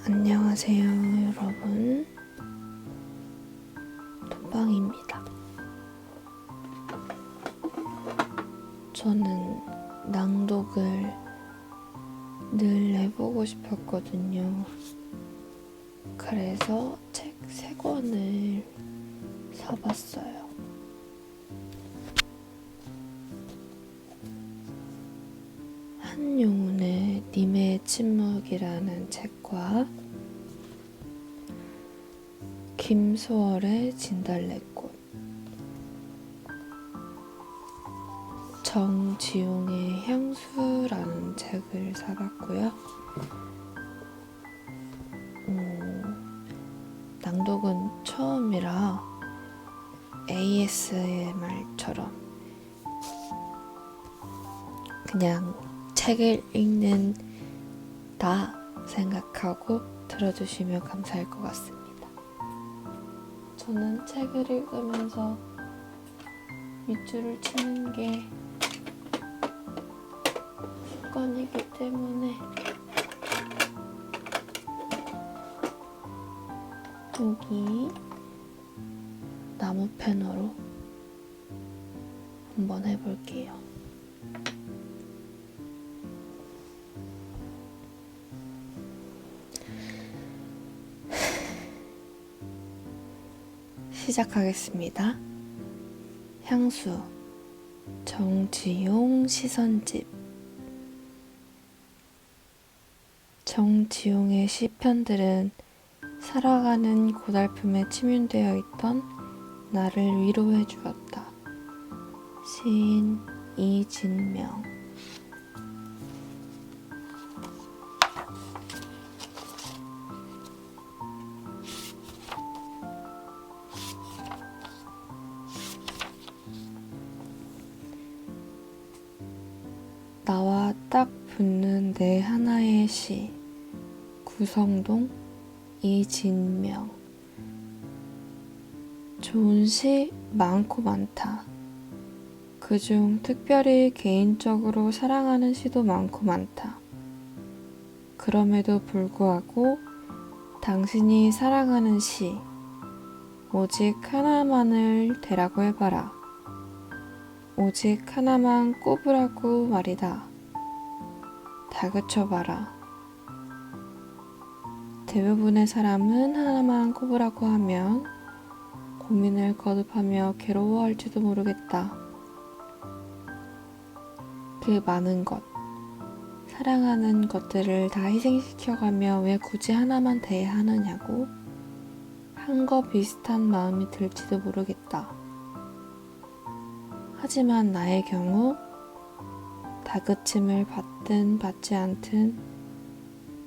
안녕하세요, 여러분. 톡방입니다. 저는 낭독을 늘 해보고 싶었거든요. 그래서 책 3권을 사봤어요. 한용운의 님의 침묵이라는 책과 김소월의 진달래꽃, 정지용의 향수라는 책을 사봤고요. 낭독은 처음이라 ASMR처럼 그냥 책을 읽는다 생각하고 들어주시면 감사할 것 같습니다. 저는 책을 읽으면서 밑줄을 치는 게 습관이기 때문에 여기 나무 패너로 한번 해볼게요. 시작하겠습니다. 향수, 정지용 시선집. 정지용의 시편들은 살아가는 고달픔에 침윤되어 있던 나를 위로해 주었다. 시인 이진명. 나와 딱 붙는 내 하나의 시. 구성동 이진명. 좋은 시 많고 많다. 그중 특별히 개인적으로 사랑하는 시도 많고 많다. 그럼에도 불구하고 당신이 사랑하는 시 오직 하나만을 대라고 해봐라. 오직 하나만 꼽으라고 말이다. 다그쳐봐라. 대부분의 사람은 하나만 꼽으라고 하면 고민을 거듭하며 괴로워할지도 모르겠다. 그 많은 것, 사랑하는 것들을 다 희생시켜가며 왜 굳이 하나만 대해야 하느냐고 한 거 비슷한 마음이 들지도 모르겠다. 하지만 나의 경우 다그침을 받든 받지 않든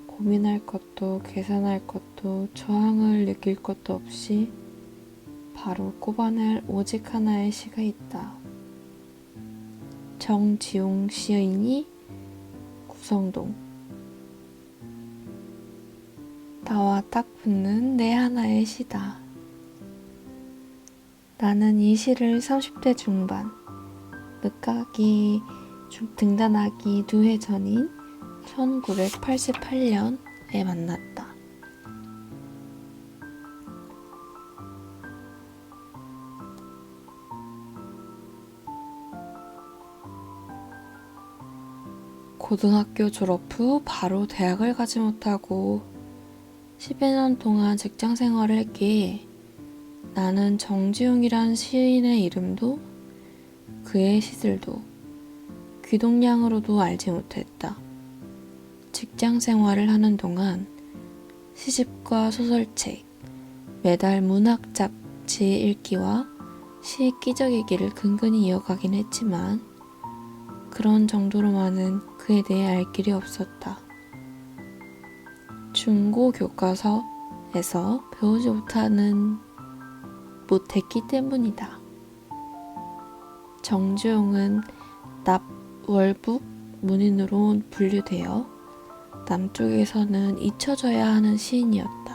고민할 것도 계산할 것도 저항을 느낄 것도 없이 바로 꼽아낼 오직 하나의 시가 있다. 정지용 시인이 구성동. 나와 딱 붙는 내 하나의 시다. 나는 이 시를 30대 중반, 늦가기 등단하기 2해 전인 1988년에 만났다. 고등학교 졸업 후 바로 대학을 가지 못하고 10여 년 동안 직장 생활을 했기에 나는 정지용이란 시인의 이름도 그의 시들도 귀동냥으로도 알지 못했다. 직장 생활을 하는 동안 시집과 소설책, 매달 문학 잡지 읽기와 시 끼적이기를 근근히 이어가긴 했지만 그런 정도로만은 그에 대해 알 길이 없었다. 중고 교과서에서 배우지 못했기 때문이다. 정지용은 납월북 문인으로 분류되어 남쪽에서는 잊혀져야 하는 시인이었다.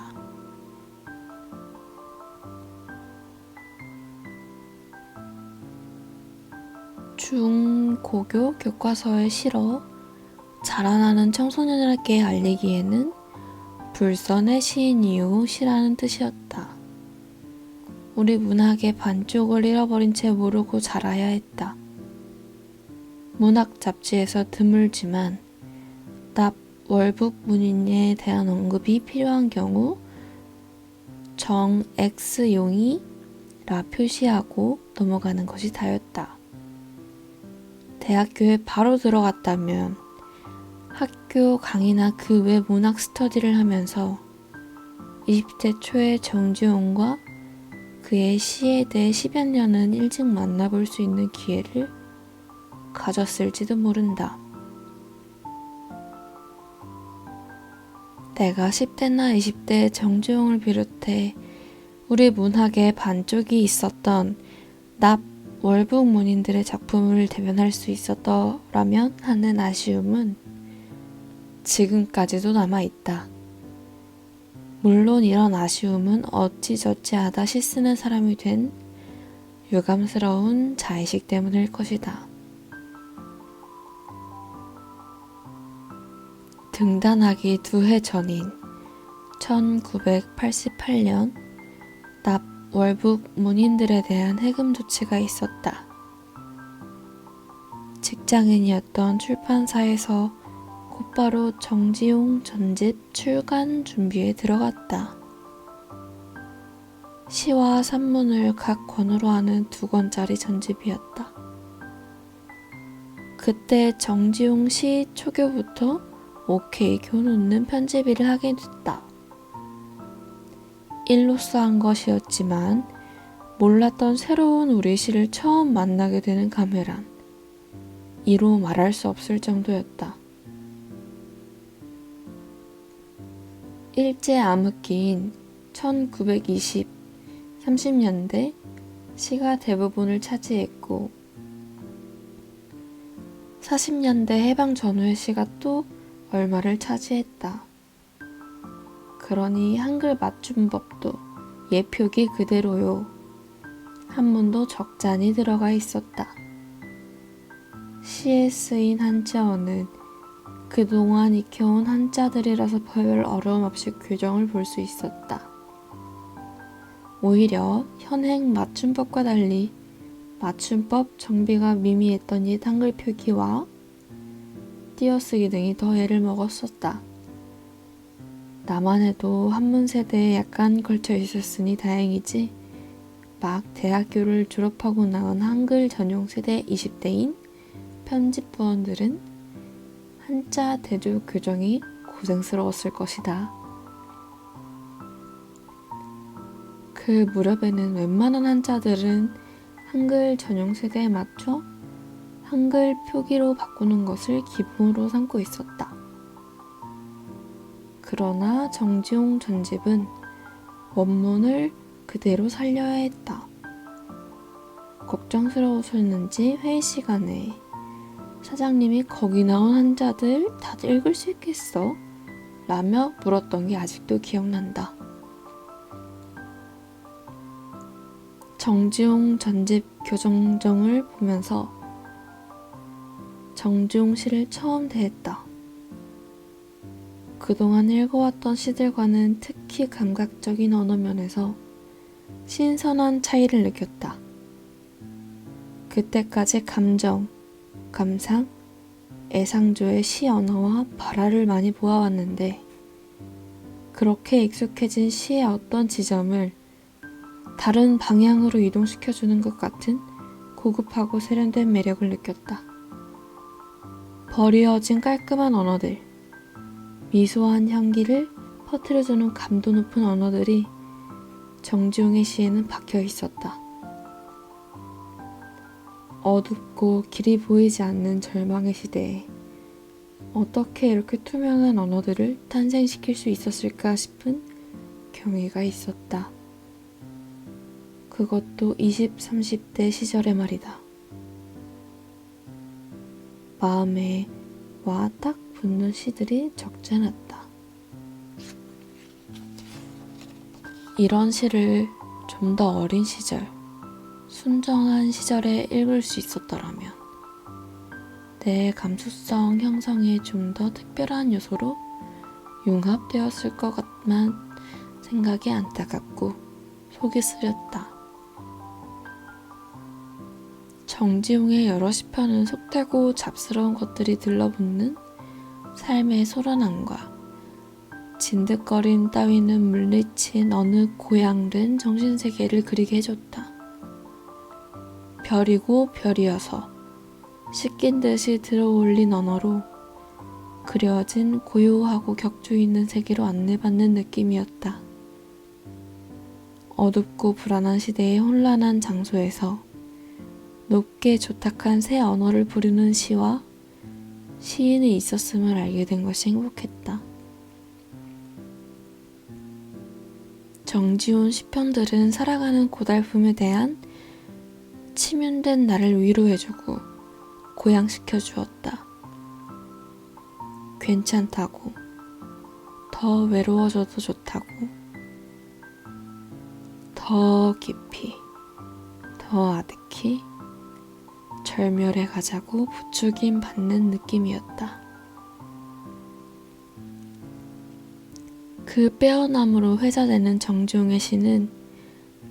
중고교 교과서에 실어 자라나는 청소년에게 알리기에는 불선의 시인이요 시라는 뜻이었다. 우리 문학의 반쪽을 잃어버린 채 모르고 자라야 했다. 문학 잡지에서 드물지만 납 월북 문인에 대한 언급이 필요한 경우 정 X용이 라 표시하고 넘어가는 것이 다였다. 대학교에 바로 들어갔다면 학교 강의나 그 외 문학 스터디를 하면서 20대 초의 정지용과 그의 시에 대해 10여 년은 일찍 만나볼 수 있는 기회를 가졌을지도 모른다. 내가 10대나 20대 정지용을 비롯해 우리 문학의 반쪽이 있었던 납 월북 문인들의 작품을 대변할 수 있었더라면 하는 아쉬움은 지금까지도 남아있다. 물론 이런 아쉬움은 어찌저찌하다 시쓰는 사람이 된 유감스러운 자의식 때문일 것이다. 등단하기 2해 전인 1988년 납 월북 문인들에 대한 해금 조치가 있었다. 직장인이었던 출판사에서 곧바로 정지용 전집 출간 준비에 들어갔다. 시와 산문을 각 권으로 하는 2권짜리 전집이었다. 그때 정지용 시 초교부터 오케이 교 놓는 편집일을 하게 됐다. 일로써 한 것이었지만 몰랐던 새로운 우리 시를 처음 만나게 되는 감회란 이로 말할 수 없을 정도였다. 일제 암흑기인 1920, 30년대 시가 대부분을 차지했고 40년대 해방 전후의 시가 또 얼마를 차지했다. 그러니 한글 맞춤법도 예표기 그대로요. 한문도 적잖이 들어가 있었다. 시에 쓰인 한자어는 그동안 익혀온 한자들이라서 별 어려움 없이 교정을 볼 수 있었다. 오히려 현행 맞춤법과 달리 맞춤법 정비가 미미했던 옛 한글 표기와 띄어쓰기 등이 더 애를 먹었었다. 나만 해도 한문 세대에 약간 걸쳐 있었으니 다행이지 막 대학교를 졸업하고 나온 한글 전용 세대 20대인 편집부원들은 한자 대조 교정이 고생스러웠을 것이다. 그 무렵에는 웬만한 한자들은 한글 전용 세대에 맞춰 한글 표기로 바꾸는 것을 기본으로 삼고 있었다. 그러나 정지용 전집은 원문을 그대로 살려야 했다. 걱정스러우셨는지 회의 시간에 사장님이 거기 나온 한자들 다들 읽을 수 있겠어? 라며 물었던 게 아직도 기억난다. 정지용 전집 교정정을 보면서 정지용 시를 처음 대했다. 그동안 읽어왔던 시들과는 특히 감각적인 언어면에서 신선한 차이를 느꼈다. 그때까지 감정, 감상, 애상조의 시 언어와 발화를 많이 보아왔는데 그렇게 익숙해진 시의 어떤 지점을 다른 방향으로 이동시켜주는 것 같은 고급하고 세련된 매력을 느꼈다. 버리어진 깔끔한 언어들, 미소한 향기를 퍼뜨려주는 감도 높은 언어들이 정지용의 시에는 박혀 있었다. 어둡고 길이 보이지 않는 절망의 시대에 어떻게 이렇게 투명한 언어들을 탄생시킬 수 있었을까 싶은 경이가 있었다. 그것도 20, 30대 시절의 말이다. 마음에 와 딱 붙는 시들이 적지 않았다. 이런 시를 좀 더 어린 시절, 순정한 시절에 읽을 수 있었더라면 내 감수성 형성에 좀 더 특별한 요소로 융합되었을 것만 생각이 안타깝고 속이 쓰렸다. 정지용의 여러 시편은 속되고 잡스러운 것들이 들러붙는 삶의 소란함과 진득거림 따위는 물리친 어느 고양된 정신세계를 그리게 해줬다. 별이고 별이어서 씻긴 듯이 들어올린 언어로 그려진 고요하고 격조 있는 세계로 안내받는 느낌이었다. 어둡고 불안한 시대의 혼란한 장소에서 높게 조탁한 새 언어를 부르는 시와 시인이 있었음을 알게 된 것이 행복했다. 정지훈 시편들은 살아가는 고달픔에 대한 치밀된 나를 위로해주고 고양시켜 주었다. 괜찮다고, 더 외로워져도 좋다고, 더 깊이, 더 아득히 절멸해 가자고 부추김 받는 느낌이었다. 그 빼어남으로 회자되는 정지용의 시는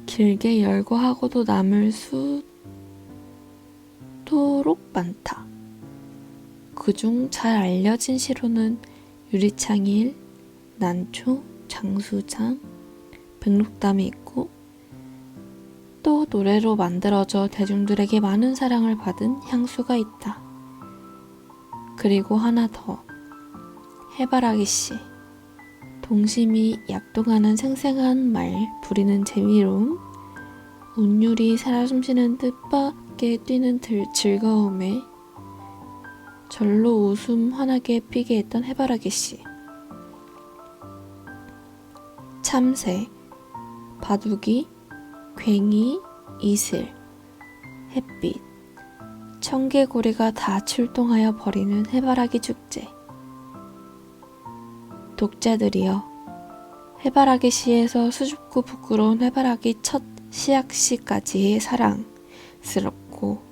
길게 열거하고도 남을 수도록 많다. 그중 잘 알려진 시로는 유리창일, 난초, 장수장, 백록담이 있고 또 노래로 만들어져 대중들에게 많은 사랑을 받은 향수가 있다. 그리고 하나 더, 해바라기 씨. 동심이 약동하는 생생한 말, 부리는 재미로움, 운율이 살아 숨쉬는 뜻밖의 뛰는 즐거움에 절로 웃음 환하게 피게 했던 해바라기 씨. 참새, 바둑이, 괭이, 이슬, 햇빛, 청개구리가 다 출동하여 벌이는 해바라기 축제. 독자들이여, 해바라기 시에서 수줍고 부끄러운 해바라기 첫 시약시까지의 사랑스럽고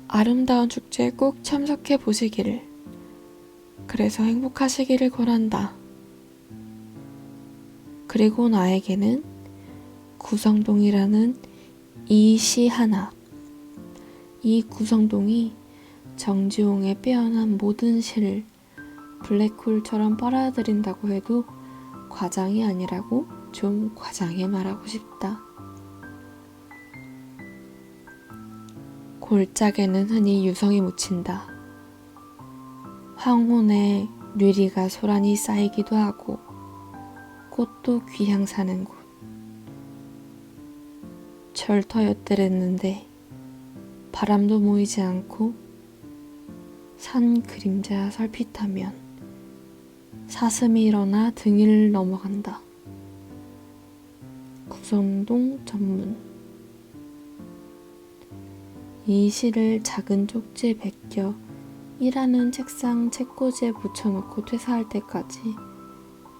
아름다운 축제에 꼭 참석해 보시기를, 그래서 행복하시기를 권한다. 그리고 나에게는 구성동이라는 이 시 하나, 이 구성동이 정지용의 빼어난 모든 시를 블랙홀처럼 빨아들인다고 해도 과장이 아니라고 좀 과장해 말하고 싶다. 골짜기는 흔히 유성이 묻힌다. 황혼에 뉘리가 소란이 쌓이기도 하고 꽃도 귀향 사는 곳. 절터였더랬는데 바람도 모이지 않고 산 그림자 설핏하면 사슴이 일어나 등을 넘어간다. 구성동 전문. 이 시를 작은 쪽지에 베껴 일하는 책상 책꽂이에 붙여놓고 퇴사할 때까지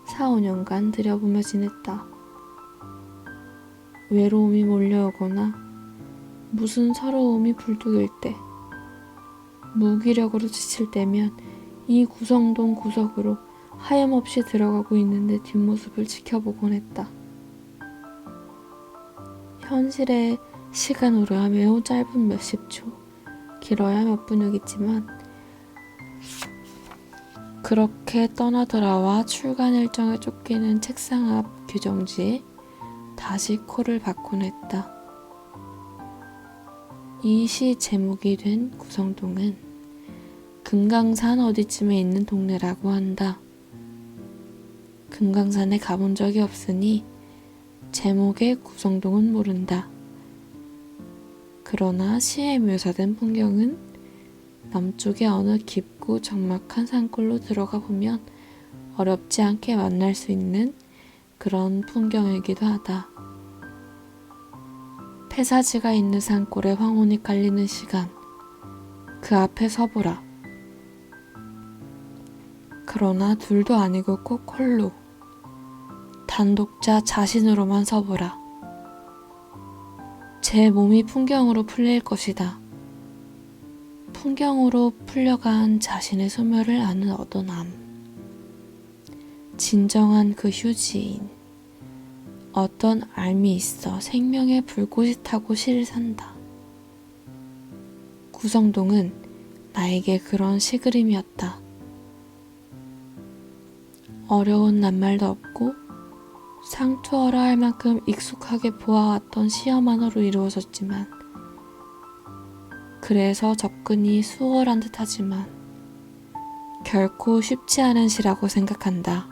4~5년간 들여보며 지냈다. 외로움이 몰려오거나 무슨 서러움이 불뚝일 때, 무기력으로 지칠 때면 이 구성동 구석으로 하염없이 들어가고 있는데 뒷모습을 지켜보곤 했다. 현실의 시간으로야 매우 짧은 몇십 초, 길어야 몇 분이겠지만 그렇게 떠나더라와 출간 일정에 쫓기는 책상 앞 규정지에 다시 코를 박곤 했다. 이 시 제목이 된 구성동은 금강산 어디쯤에 있는 동네라고 한다. 금강산에 가본 적이 없으니 제목의 구성동은 모른다. 그러나 시에 묘사된 풍경은 남쪽의 어느 깊고 적막한 산골로 들어가 보면 어렵지 않게 만날 수 있는 그런 풍경이기도 하다. 폐사지가 있는 산골에 황혼이 깔리는 시간, 그 앞에 서보라. 그러나 둘도 아니고 꼭 홀로, 단독자 자신으로만 서보라. 제 몸이 풍경으로 풀릴 것이다. 풍경으로 풀려간 자신의 소멸을 아는 어두함. 진정한 그 휴지인. 어떤 알미 있어 생명의 불꽃이 타고 시를 산다. 구성동은 나에게 그런 시그림이었다. 어려운 낱말도 없고 상투어라 할 만큼 익숙하게 보아왔던 시어만어로 이루어졌지만 그래서 접근이 수월한 듯하지만 결코 쉽지 않은 시라고 생각한다.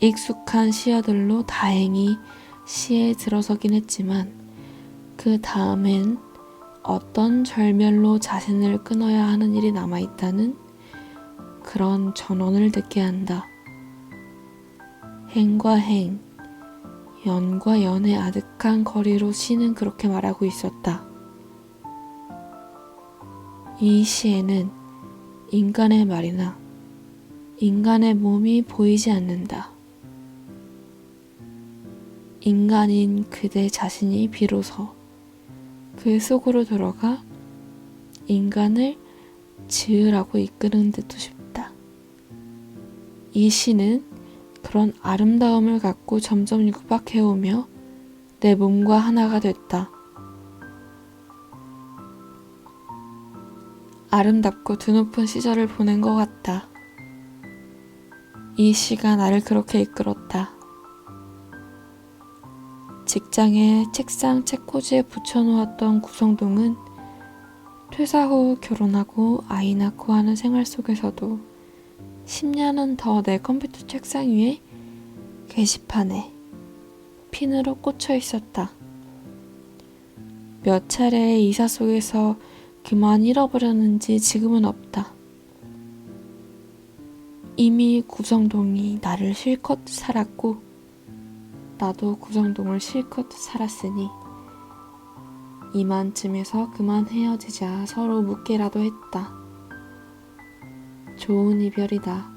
익숙한 시어들로 다행히 시에 들어서긴 했지만 그 다음엔 어떤 절멸로 자신을 끊어야 하는 일이 남아있다는 그런 전언을 듣게 한다. 행과 행, 연과 연의 아득한 거리로 시는 그렇게 말하고 있었다. 이 시에는 인간의 말이나 인간의 몸이 보이지 않는다. 인간인 그대 자신이 비로소 그 속으로 들어가 인간을 지으라고 이끄는 듯도 싶다. 이 시는 그런 아름다움을 갖고 점점 육박해오며 내 몸과 하나가 됐다. 아름답고 드높은 시절을 보낸 것 같다. 이 시가 나를 그렇게 이끌었다. 직장의 책상 책꽂이에 붙여놓았던 구성동은 퇴사 후 결혼하고 아이 낳고 하는 생활 속에서도 10년은 더 내 컴퓨터 책상 위에 게시판에 핀으로 꽂혀 있었다. 몇 차례의 이사 속에서 그만 잃어버렸는지 지금은 없다. 이미 구성동이 나를 실컷 살았고 나도 구성동을 실컷 살았으니 이만쯤에서 그만 헤어지자 서로 묻게라도 했다. 좋은 이별이다.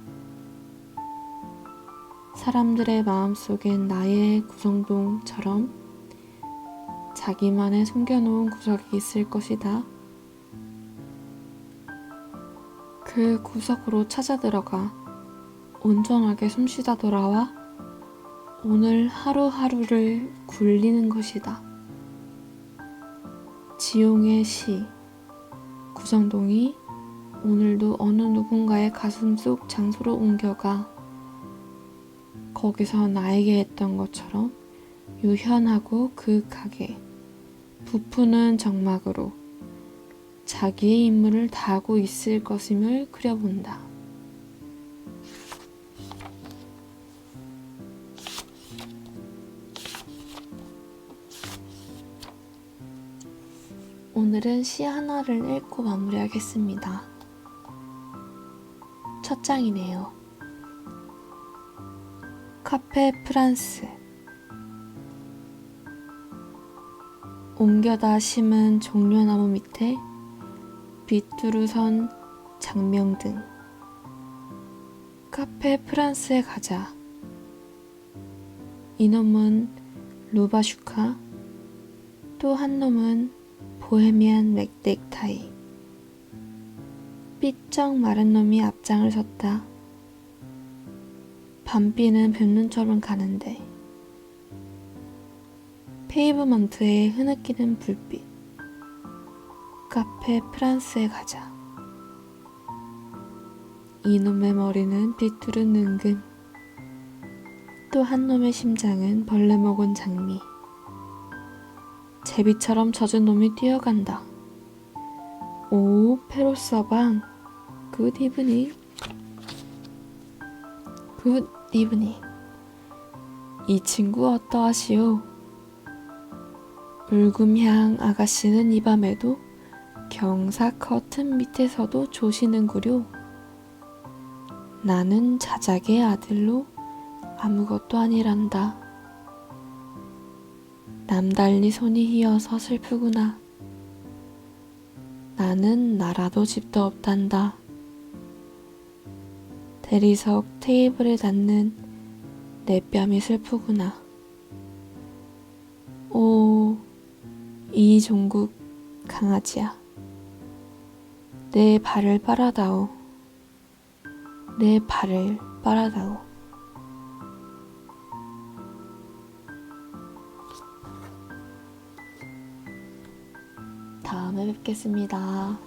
사람들의 마음속엔 나의 구성동처럼 자기만의 숨겨놓은 구석이 있을 것이다. 그 구석으로 찾아 들어가 온전하게 숨쉬다 돌아와 오늘 하루하루를 굴리는 것이다. 지용의 시, 구성동이 오늘도 어느 누군가의 가슴 속 장소로 옮겨가 거기서 나에게 했던 것처럼 유현하고 그윽하게 부푸는 정막으로 자기의 임무를 다하고 있을 것임을 그려본다. 오늘은 시 하나를 읽고 마무리하겠습니다. 첫 장이네요. 카페 프란스. 옮겨다 심은 종려나무 밑에 빗두루 선 장명등. 카페 프란스에 가자. 이놈은 루바슈카, 또 한 놈은 보헤미안 넥타이. 삐쩍 마른 놈이 앞장을 섰다. 밤비는 뱀눈처럼 가는데 페이브먼트에 흐느끼는 불빛. 카페 프란스에 가자. 이놈의 머리는 빗두른 은근, 또 한 놈의 심장은 벌레 먹은 장미. 제비처럼 젖은 놈이 뛰어간다. 오, 페로서방, 굿 이브닝. 굿 이브닝. 이 친구 어떠하시오? 울금향 아가씨는 이 밤에도 경사 커튼 밑에서도 조시는구려. 나는 자작의 아들로 아무것도 아니란다. 남달리 손이 휘어서 슬프구나. 나는 나라도 집도 없단다. 대리석 테이블에 닿는 내 뺨이 슬프구나. 오, 이 종국 강아지야. 내 발을 빨아다오. 내 발을 빨아다오. 다음에 뵙겠습니다.